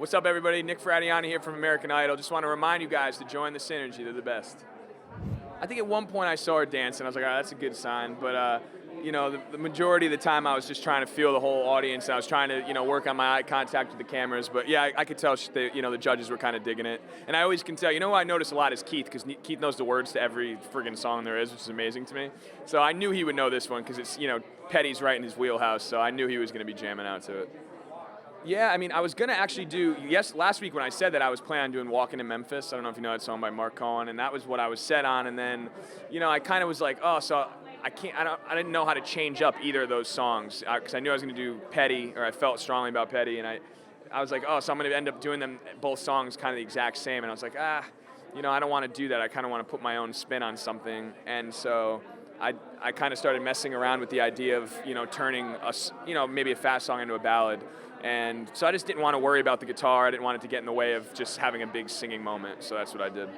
What's up, everybody? Nick Fradiani here from American Idol. Just want to remind you guys to join the Synergy. They're the best. I think at one point I saw her dancing. I was like, all right, that's a good sign. But, the majority of the time I was just trying to feel the whole audience. I was trying to, work on my eye contact with the cameras. But, yeah, I could tell, the judges were kind of digging it. And I always can tell, what I notice a lot is Keith, because Keith knows the words to every friggin' song there is, which is amazing to me. So I knew he would know this one because it's, Petty's right in his wheelhouse. So I knew he was going to be jamming out to it. Yeah, I was going to actually do, last week when I said that I was planning on doing Walking in Memphis. I don't know if you know that song by Mark Cohen, and that was what I was set on. And then, I kind of was like, so I didn't know how to change up either of those songs because I knew I was going to do Petty, or I felt strongly about Petty, and I was like, so I'm going to end up doing them, both songs kind of the exact same. And I was like, I don't want to do that. I kind of want to put my own spin on something. And so I kind of started messing around with the idea of, turning maybe a fast song into a ballad. And so I just didn't want to worry about the guitar. I didn't want it to get in the way of just having a big singing moment. So that's what I did.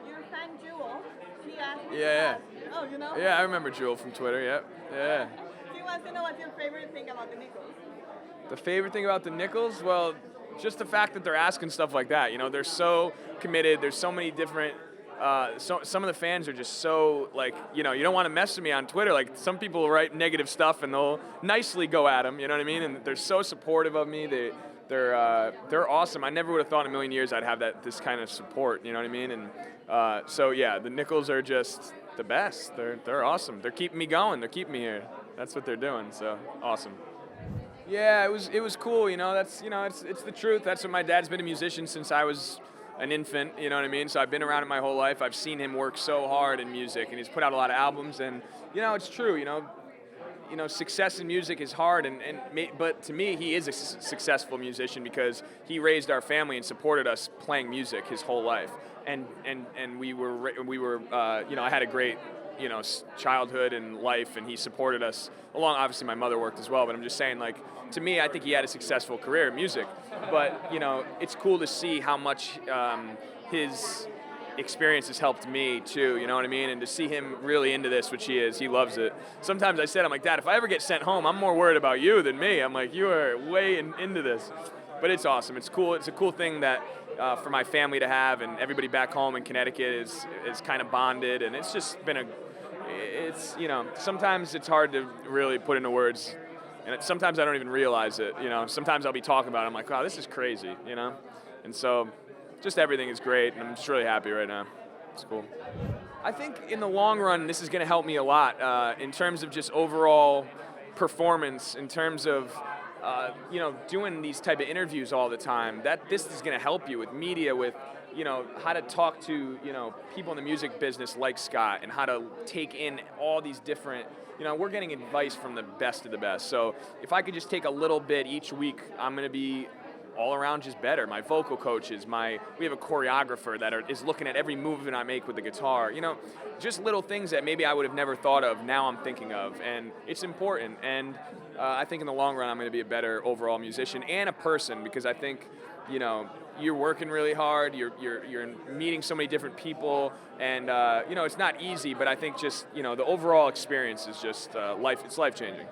Your fan Jewel, she asked me Yeah. Oh, you know? Yeah, I remember Jewel from Twitter, yep. Yeah. She wants to know what's your favorite thing about the Nichols. The favorite thing about the Nichols? Well, just the fact that they're asking stuff like that. They're so committed. There's so many different... some of the fans are just so, you don't want to mess with me on Twitter. Like, some people write negative stuff and they'll nicely go at them, you know what I mean? And they're so supportive of me. They're awesome. I never would have thought in a million years I'd have this kind of support, you know what I mean? And so, yeah, the Nichols are just the best. They're awesome. They're keeping me going. They're keeping me here. That's what they're doing, so awesome. Yeah, it was cool, that's, it's the truth. That's what my dad's been a musician since I was an infant, you know what I mean? So I've been around it my whole life. I've seen him work so hard in music, and he's put out a lot of albums, and, it's true, success in music is hard, but to me, he is a successful musician because he raised our family and supported us playing music his whole life. And we were I had a great, childhood and life, and he supported us along. Obviously, my mother worked as well, but I'm just saying, to me, I think he had a successful career in music. But, it's cool to see how much his experience has helped me too, you know what I mean? And to see him really into this, which he is, he loves it. Sometimes I said, I'm like, Dad, if I ever get sent home, I'm more worried about you than me. I'm like, you are way into this. But it's awesome. It's cool. It's a cool thing that for my family to have, and everybody back home in Connecticut is kind of bonded, and it's just been sometimes it's hard to really put into words, and sometimes I don't even realize it, Sometimes I'll be talking about it, I'm like, wow, this is crazy, And so just everything is great, and I'm just really happy right now. It's cool. I think in the long run, this is going to help me a lot in terms of just overall performance, in terms of doing these type of interviews all the time. This is going to help you with media, with how to talk to people in the music business like Scott, and how to take in all these different. We're getting advice from the best of the best. So if I could just take a little bit each week, I'm going to be all around just better. My vocal coaches, we have a choreographer that is looking at every movement I make with the guitar. Just little things that maybe I would have never thought of, now I'm thinking of, and it's important. And I think in the long run, I'm going to be a better overall musician and a person, because I think, you're working really hard, you're meeting so many different people, and it's not easy, but I think just, the overall experience is just it's life-changing.